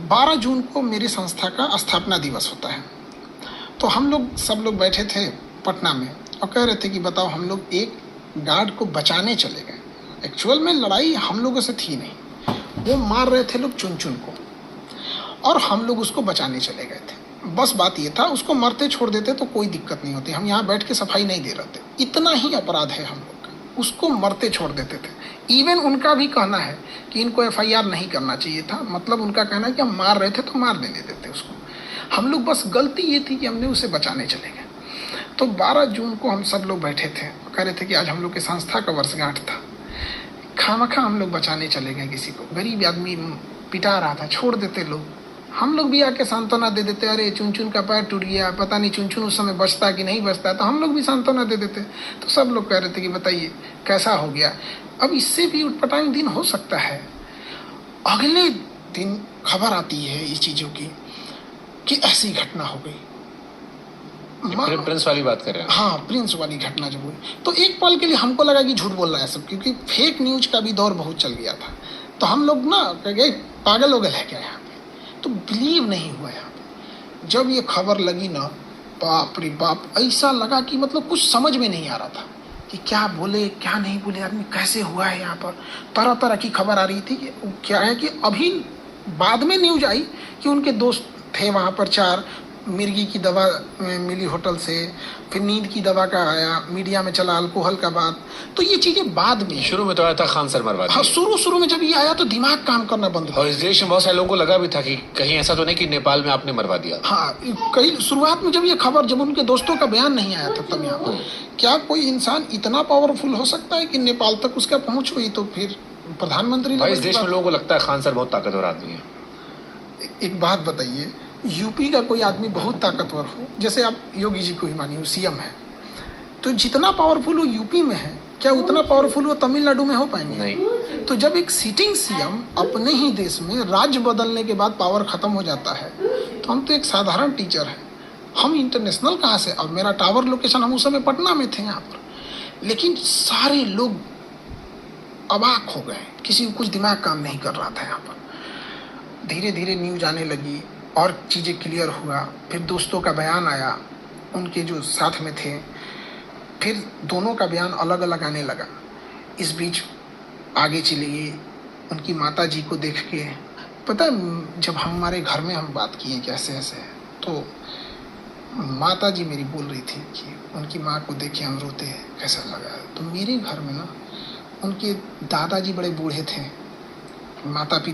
12 जून को मेरी संस्था का स्थापना दिवस होता है। तो हम लोग सब लोग बैठे थे पटना में और कह रहे थे कि बताओ, हम लोग एक गार्ड को बचाने चले गए। एक्चुअल में लड़ाई हम लोगों से थी नहीं, वो मार रहे थे लोग चुन चुन को और हम लोग उसको बचाने चले गए थे। बस बात ये था, उसको मरते छोड़ देते तो कोई दिक्कत नहीं होती, हम यहाँ बैठ के सफाई नहीं दे रहे थे। इतना ही अपराध है हम लोग का, उसको मरते छोड़ देते थे। इवन उनका भी कहना है कि इनको FIR नहीं करना चाहिए था, मतलब उनका कहना है कि हम मार रहे थे तो मार देने देते उसको। हम लोग बस गलती ये थी कि हमने उसे बचाने चले गए। तो 12 जून को हम सब लोग बैठे थे, कह रहे थे कि आज हम लोग की संस्था का वर्षगांठ था, खामखा हम लोग बचाने चले गए किसी को। गरीब आदमी पिटा रहा था, छोड़ देते लोग, हम लोग भी आके सांत्वना दे देते, अरे चुन चुन का पैर टूट गया, पता नहीं चुन चुन उस समय बचता कि नहीं बचता, तो हम लोग भी सांत्वना दे देते। तो सब लोग कह रहे थे कि बताइए कैसा हो गया। अब इससे भी उटपटांग दिन हो सकता है। अगले दिन खबर आती है इस चीज़ों की कि ऐसी घटना हो गई। प्रिंस वाली बात कर रहे हैं? हाँ, प्रिंस वाली घटना जब हुई तो एक पल के लिए हमको लगा कि झूठ बोल रहा है सब, क्योंकि फेक न्यूज का भी दौर बहुत चल गया था। तो हम लोग ना कह गए पागल हो गए है क्या यहाँ पे, तो बिलीव नहीं हुआ यहाँ पे। जब ये खबर लगी ना, बाप रे बाप, ऐसा लगा कि मतलब कुछ समझ में नहीं आ रहा था कि क्या बोले क्या नहीं बोले, आदमी कैसे हुआ है। यहाँ पर तरह तरह की खबर आ रही थी कि क्या है कि अभी बाद में न्यूज आई कि उनके दोस्त थे वहाँ पर 4, मिर्गी की दवा मिली होटल से, फिर नींद की दवा का आया, मीडिया में चला अल्कोहल का बात। तो ये चीजें बाद में, शुरू में तो आया था खान सर मरवा दिए। हाँ, शुरू में जब ये आया तो दिमाग काम करना बंद हो और इस देश में बहुत सारे लोगों को लगा भी था कि कहीं ऐसा तो नहीं कि नेपाल में आपने मरवा दिया। हाँ, कई शुरुआत में जब ये खबर, जब उनके दोस्तों का बयान नहीं आया था तब यहाँ पर, क्या कोई इंसान इतना पावरफुल हो सकता है कि नेपाल तक उसका पहुंच हुई। तो फिर प्रधानमंत्री, भाई इस देश में लोगों को लगता है खान सर बहुत ताकतवर आदमी है। एक बात बताइए, यूपी का कोई आदमी बहुत ताकतवर हो, जैसे आप योगी जी को ही मानिए, CM है, तो जितना पावरफुल वो यूपी में है, क्या उतना पावरफुल वो तमिलनाडु में हो पाएंगे? नहीं। तो जब एक सिटिंग CM अपने ही देश में राज्य बदलने के बाद पावर खत्म हो जाता है, तो हम तो एक साधारण टीचर हैं, हम इंटरनेशनल कहाँ से। अब मेरा टावर लोकेशन, हम उस समय पटना में थे यहाँ पर, लेकिन सारे लोग अबाक हो गए, किसी को कुछ दिमाग काम नहीं कर रहा था यहाँ पर। धीरे धीरे न्यूज आने लगी और चीज़ें क्लियर हुआ, फिर दोस्तों का बयान आया, उनके जो साथ में थे, फिर दोनों का बयान अलग अलग आने लगा। इस बीच आगे चली गई, उनकी माता जी को देख के, पता है जब हमारे घर में हम बात किए कैसे ऐसे, तो माता जी मेरी बोल रही थी कि उनकी माँ को देख के हम रोते हैं, कैसा लगा। तो मेरे घर में ना उनके दादाजी बड़े बूढ़े थे, माता पिता